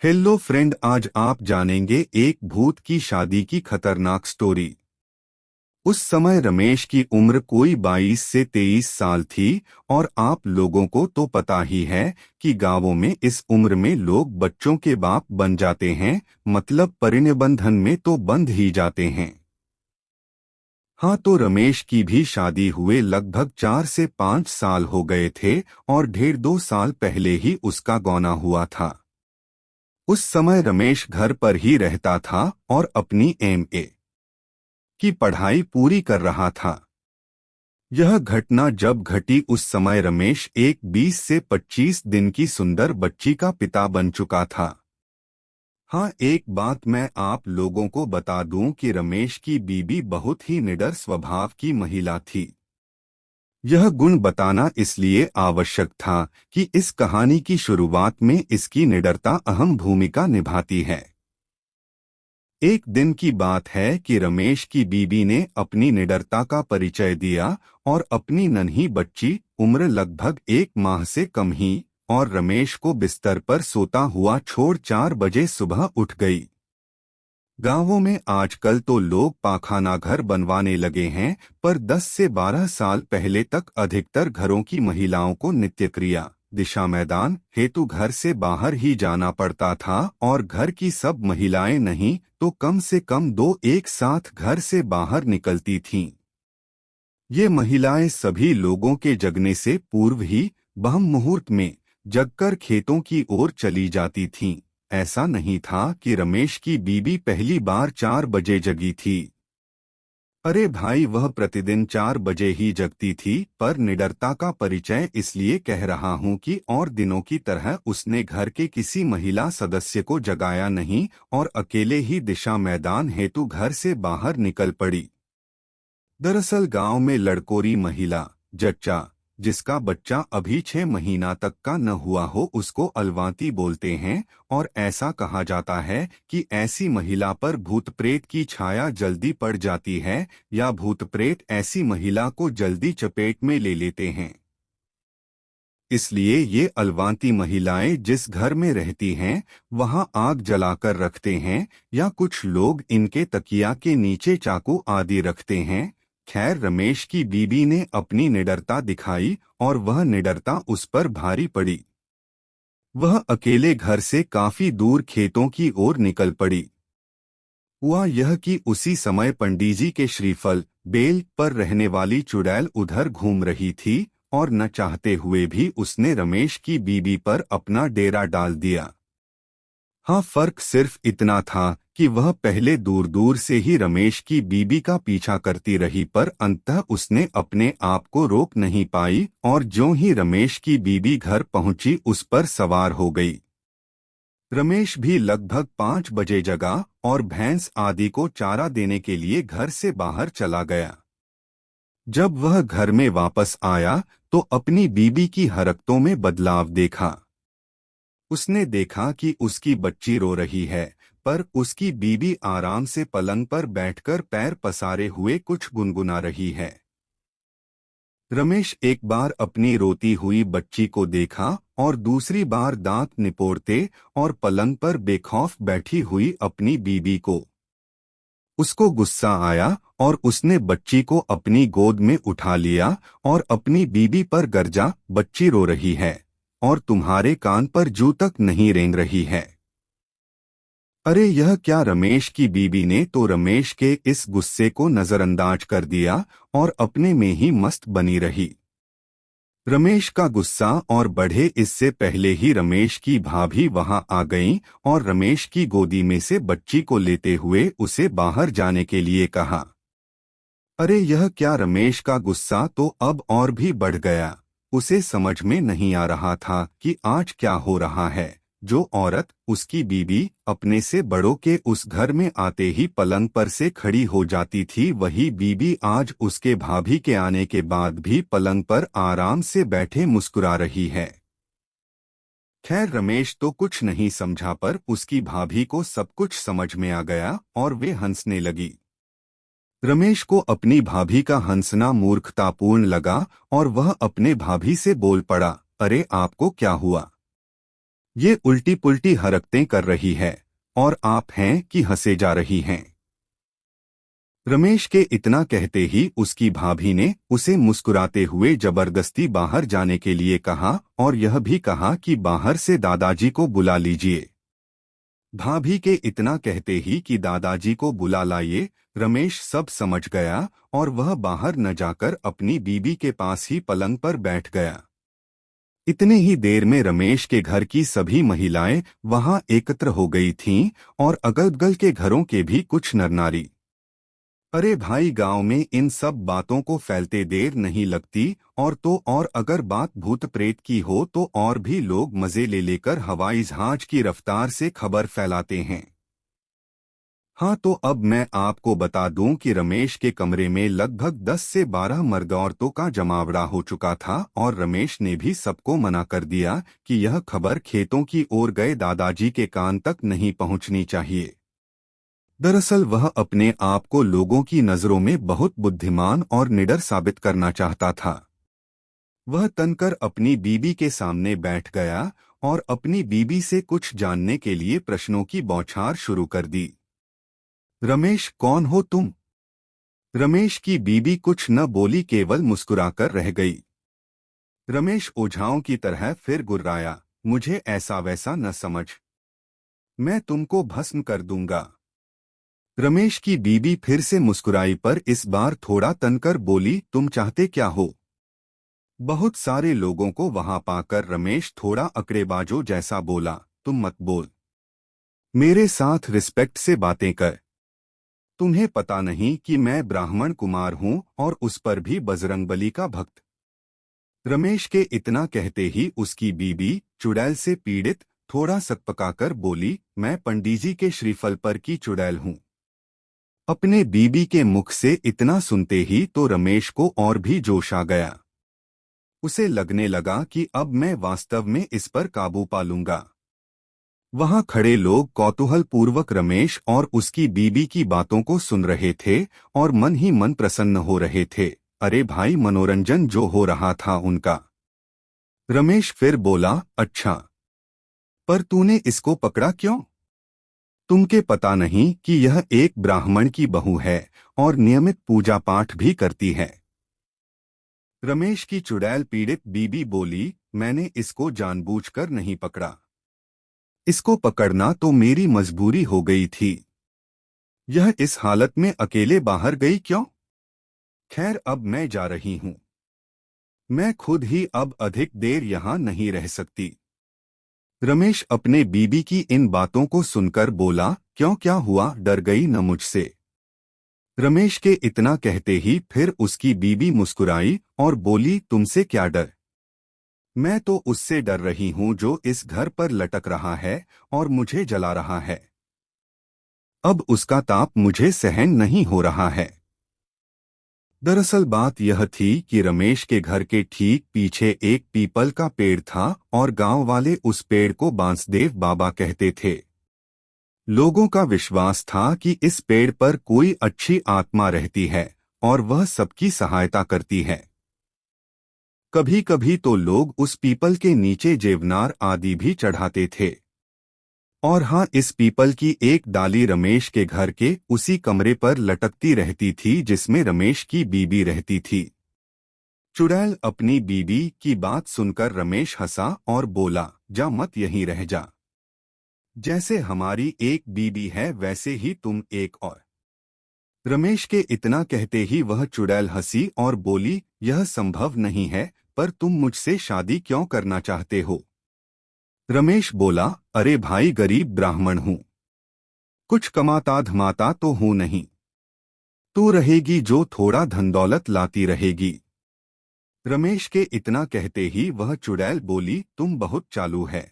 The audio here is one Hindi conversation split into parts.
हेलो फ्रेंड, आज आप जानेंगे एक भूत की शादी की खतरनाक स्टोरी। उस समय रमेश की उम्र कोई 22 से 23 साल थी। और आप लोगों को तो पता ही है कि गांवों में इस उम्र में लोग बच्चों के बाप बन जाते हैं, मतलब परिणय बंधन में तो बंध ही जाते हैं। हाँ, तो रमेश की भी शादी हुए लगभग 4 से 5 साल हो गए थे और 1.5 2 साल पहले ही उसका गौना हुआ था। उस समय रमेश घर पर ही रहता था और अपनी एमए की पढ़ाई पूरी कर रहा था। यह घटना जब घटी उस समय रमेश एक 20 से 25 दिन की सुंदर बच्ची का पिता बन चुका था। हाँ, एक बात मैं आप लोगों को बता दूं कि रमेश की बीबी बहुत ही निडर स्वभाव की महिला थी। यह गुण बताना इसलिए आवश्यक था कि इस कहानी की शुरुआत में इसकी निडरता अहम भूमिका निभाती है। एक दिन की बात है कि रमेश की बीबी ने अपनी निडरता का परिचय दिया और अपनी नन्ही बच्ची, उम्र लगभग 1 माह से कम ही, और रमेश को बिस्तर पर सोता हुआ छोड़ 4 बजे सुबह उठ गई। गांवों में आजकल तो लोग पाखाना घर बनवाने लगे हैं, पर 10 से 12 साल पहले तक अधिकतर घरों की महिलाओं को नित्यक्रिया, दिशा मैदान हेतु घर से बाहर ही जाना पड़ता था और घर की सब महिलाएं नहीं तो कम से कम 2 एक साथ घर से बाहर निकलती थीं। ये महिलाएं सभी लोगों के जगने से पूर्व ही ब्रह्म मुहूर्त में जगकर खेतों की ओर चली जाती थीं। ऐसा नहीं था कि रमेश की बीबी पहली बार 4 बजे जगी थी। अरे भाई, वह प्रतिदिन 4 बजे ही जगती थी, पर निडरता का परिचय इसलिए कह रहा हूँ कि और दिनों की तरह उसने घर के किसी महिला सदस्य को जगाया नहीं और अकेले ही दिशा मैदान हेतु घर से बाहर निकल पड़ी। दरअसल गांव में लड़कोरी महिला, जच्चा, जिसका बच्चा अभी 6 महीना तक का न हुआ हो, उसको अलवाती बोलते हैं। और ऐसा कहा जाता है कि ऐसी महिला पर भूत प्रेत की छाया जल्दी पड़ जाती है या भूत प्रेत ऐसी महिला को जल्दी चपेट में ले लेते हैं। इसलिए ये अलवाती महिलाएं जिस घर में रहती हैं वहां आग जलाकर रखते हैं या कुछ लोग इनके तकिया के नीचे चाकू आदि रखते हैं। खैर, रमेश की बीबी ने अपनी निडरता दिखाई और वह निडरता उस पर भारी पड़ी। वह अकेले घर से काफी दूर खेतों की ओर निकल पड़ी। हुआ यह कि उसी समय पंडीजी के श्रीफल बेल पर रहने वाली चुड़ैल उधर घूम रही थी और न चाहते हुए भी उसने रमेश की बीबी पर अपना डेरा डाल दिया। हाँ, फर्क सिर्फ इतना था कि वह पहले दूर दूर से ही रमेश की बीबी का पीछा करती रही, पर अंततः उसने अपने आप को रोक नहीं पाई और ज्यों ही रमेश की बीबी घर पहुंची उस पर सवार हो गई। रमेश भी लगभग 5 बजे जगा और भैंस आदि को चारा देने के लिए घर से बाहर चला गया। जब वह घर में वापस आया तो अपनी बीबी की हरकतों में बदलाव देखा। उसने देखा कि उसकी बच्ची रो रही है, पर उसकी बीबी आराम से पलंग पर बैठकर पैर पसारे हुए कुछ गुनगुना रही है। रमेश एक बार अपनी रोती हुई बच्ची को देखा और दूसरी बार दांत निपोड़ते और पलंग पर बेखौफ बैठी हुई अपनी बीबी को। उसको गुस्सा आया और उसने बच्ची को अपनी गोद में उठा लिया और अपनी बीबी पर गरजा, बच्ची रो रही है और तुम्हारे कान पर जू तक नहीं रेंग रही है। अरे यह क्या! रमेश की बीबी ने तो रमेश के इस गुस्से को नजरअंदाज कर दिया और अपने में ही मस्त बनी रही। रमेश का गुस्सा और बढ़े इससे पहले ही रमेश की भाभी वहां आ गईं और रमेश की गोदी में से बच्ची को लेते हुए उसे बाहर जाने के लिए कहा। अरे यह क्या! रमेश का गुस्सा तो अब और भी बढ़ गया। उसे समझ में नहीं आ रहा था कि आज क्या हो रहा है। जो औरत, उसकी बीबी, अपने से बड़ों के उस घर में आते ही पलंग पर से खड़ी हो जाती थी, वही बीबी आज उसके भाभी के आने के बाद भी पलंग पर आराम से बैठे मुस्कुरा रही है। खैर, रमेश तो कुछ नहीं समझा, पर उसकी भाभी को सब कुछ समझ में आ गया और वे हंसने लगी। रमेश को अपनी भाभी का हंसना मूर्खतापूर्ण लगा और वह अपने भाभी से बोल पड़ा, अरे आपको क्या हुआ? ये उल्टी पुल्टी हरकतें कर रही है और आप हैं कि हंसे जा रही हैं। रमेश के इतना कहते ही उसकी भाभी ने उसे मुस्कुराते हुए जबरदस्ती बाहर जाने के लिए कहा और यह भी कहा कि बाहर से दादाजी को बुला लीजिए। भाभी के इतना कहते ही कि दादाजी को बुला लाइए, रमेश सब समझ गया और वह बाहर न जाकर अपनी बीबी के पास ही पलंग पर बैठ गया। इतने ही देर में रमेश के घर की सभी महिलाएं वहां एकत्र हो गई थीं और अगल बगल के घरों के भी कुछ नर नारी। अरे भाई, गांव में इन सब बातों को फैलते देर नहीं लगती, और अगर बात भूत प्रेत की हो तो और भी लोग मजे ले लेकर हवाई जहाज की रफ्तार से खबर फैलाते हैं। हाँ, तो अब मैं आपको बता दूं कि रमेश के कमरे में लगभग 10 से 12 मर्द औरतों का जमावड़ा हो चुका था और रमेश ने भी सबको मना कर दिया कि यह खबर खेतों की ओर गए दादाजी के कान तक नहीं पहुंचनी चाहिए। दरअसल वह अपने आप को लोगों की नजरों में बहुत बुद्धिमान और निडर साबित करना चाहता था। वह तनकर अपनी बीबी के सामने बैठ गया और अपनी बीबी से कुछ जानने के लिए प्रश्नों की बौछार शुरू कर दी। रमेश, कौन हो तुम? रमेश की बीबी कुछ न बोली, केवल मुस्कुराकर रह गई। रमेश ओझाओं की तरह फिर गुर्राया, मुझे ऐसा वैसा न समझ, मैं तुमको भस्म कर दूंगा। रमेश की बीबी फिर से मुस्कुराई, पर इस बार थोड़ा तनकर बोली, तुम चाहते क्या हो? बहुत सारे लोगों को वहां पाकर रमेश थोड़ा अकड़ेबाजों जैसा बोला, तुम मत बोल, मेरे साथ रिस्पेक्ट से बातें कर। तुम्हें पता नहीं कि मैं ब्राह्मण कुमार हूं और उस पर भी बजरंगबली का भक्त। रमेश के इतना कहते ही उसकी बीबी चुड़ैल से पीड़ित थोड़ा सकपकाकर बोली, मैं पंडीजी के श्रीफल पर की चुड़ैल हूं। अपने बीबी के मुख से इतना सुनते ही तो रमेश को और भी जोश आ गया। उसे लगने लगा कि अब मैं वास्तव में इस पर काबू पा लूंगा। वहां खड़े लोग कौतूहल पूर्वक रमेश और उसकी बीबी की बातों को सुन रहे थे और मन ही मन प्रसन्न हो रहे थे। अरे भाई, मनोरंजन जो हो रहा था उनका। रमेश फिर बोला, अच्छा, पर तूने इसको पकड़ा क्यों? तुमके पता नहीं कि यह एक ब्राह्मण की बहू है और नियमित पूजा पाठ भी करती है। रमेश की चुड़ैल पीड़ित बीबी बोली, मैंने इसको जानबूझकर नहीं पकड़ा, इसको पकड़ना तो मेरी मजबूरी हो गई थी। यह इस हालत में अकेले बाहर गई क्यों? खैर, अब मैं जा रही हूं, मैं खुद ही अब अधिक देर यहां नहीं रह सकती। रमेश अपने बीबी की इन बातों को सुनकर बोला, क्यों, क्या हुआ, डर गई न मुझसे? रमेश के इतना कहते ही फिर उसकी बीबी मुस्कुराई और बोली, तुमसे क्या डर? मैं तो उससे डर रही हूं जो इस घर पर लटक रहा है और मुझे जला रहा है। अब उसका ताप मुझे सहन नहीं हो रहा है। दरअसल बात यह थी कि रमेश के घर के ठीक पीछे एक पीपल का पेड़ था और गांव वाले उस पेड़ को बांसदेव बाबा कहते थे। लोगों का विश्वास था कि इस पेड़ पर कोई अच्छी आत्मा रहती है और वह सबकी सहायता करती है। कभी कभी तो लोग उस पीपल के नीचे जेवनार आदि भी चढ़ाते थे। और हाँ, इस पीपल की एक डाली रमेश के घर के उसी कमरे पर लटकती रहती थी जिसमें रमेश की बीबी रहती थी। चुड़ैल अपनी बीबी की बात सुनकर रमेश हंसा और बोला, जा मत, यहीं रह जा। जैसे हमारी एक बीबी है वैसे ही तुम एक और। रमेश के इतना कहते ही वह चुड़ैल हंसी और बोली, यह संभव नहीं है, पर तुम मुझसे शादी क्यों करना चाहते हो? रमेश बोला, अरे भाई, गरीब ब्राह्मण हूं, कुछ कमाता धमाता तो हूं नहीं। तू रहेगी जो थोड़ा धन दौलत लाती रहेगी। रमेश के इतना कहते ही वह चुड़ैल बोली, तुम बहुत चालू है।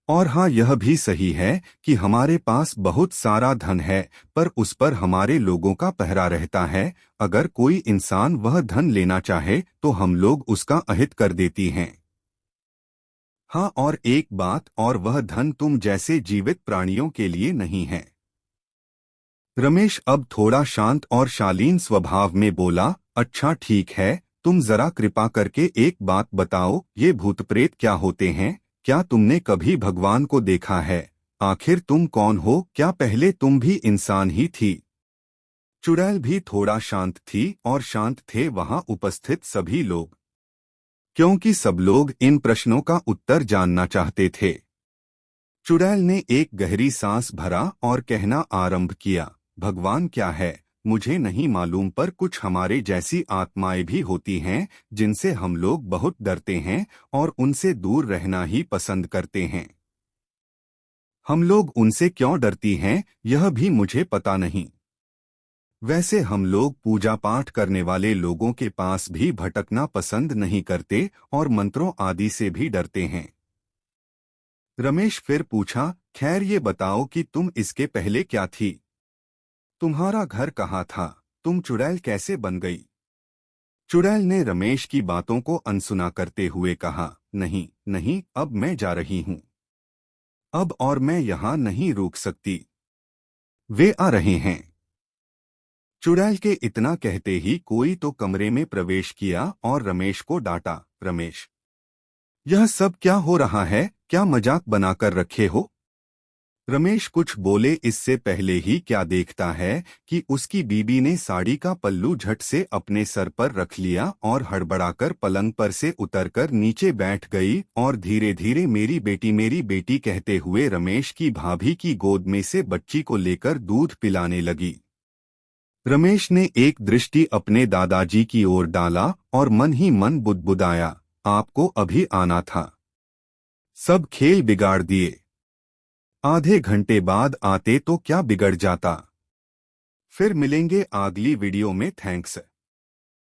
और हाँ, यह भी सही है कि हमारे पास बहुत सारा धन है, पर उस पर हमारे लोगों का पहरा रहता है। अगर कोई इंसान वह धन लेना चाहे तो हम लोग उसका अहित कर देती हैं। हाँ, और एक बात और, वह धन तुम जैसे जीवित प्राणियों के लिए नहीं है। रमेश अब थोड़ा शांत और शालीन स्वभाव में बोला, अच्छा ठीक है, तुम जरा कृपा करके एक बात बताओ, ये भूत प्रेत क्या होते हैं? क्या तुमने कभी भगवान को देखा है? आखिर तुम कौन हो? क्या पहले तुम भी इंसान ही थी? चुड़ैल भी थोड़ा शांत थी और शांत थे वहां उपस्थित सभी लोग, क्योंकि सब लोग इन प्रश्नों का उत्तर जानना चाहते थे। चुड़ैल ने एक गहरी सांस भरा और कहना आरंभ किया, भगवान क्या है मुझे नहीं मालूम, पर कुछ हमारे जैसी आत्माएं भी होती हैं जिनसे हम लोग बहुत डरते हैं और उनसे दूर रहना ही पसंद करते हैं। हम लोग उनसे क्यों डरती हैं यह भी मुझे पता नहीं। वैसे हम लोग पूजा पाठ करने वाले लोगों के पास भी भटकना पसंद नहीं करते और मंत्रों आदि से भी डरते हैं। रमेश फिर पूछा, खैर ये बताओ कि तुम इसके पहले क्या थी? तुम्हारा घर कहाँ था? तुम चुड़ैल कैसे बन गई? चुड़ैल ने रमेश की बातों को अनसुना करते हुए कहा, नहीं नहीं, अब मैं जा रही हूँ। अब और मैं यहाँ नहीं रुक सकती। वे आ रहे हैं। चुड़ैल के इतना कहते ही कोई तो कमरे में प्रवेश किया और रमेश को डांटा, रमेश यह सब क्या हो रहा है? क्या मजाक बनाकर रखे हो? रमेश कुछ बोले इससे पहले ही क्या देखता है कि उसकी बीबी ने साड़ी का पल्लू झट से अपने सर पर रख लिया और हड़बड़ाकर पलंग पर से उतरकर नीचे बैठ गई और धीरे धीरे मेरी बेटी कहते हुए रमेश की भाभी की गोद में से बच्ची को लेकर दूध पिलाने लगी। रमेश ने एक दृष्टि अपने दादाजी की ओर डाला और मन ही मन बुदबुदाया, आपको अभी आना था। सब खेल बिगाड़ दिए। आधे घंटे बाद आते तो क्या बिगड़ जाता। फिर मिलेंगे अगली वीडियो में। थैंक्स।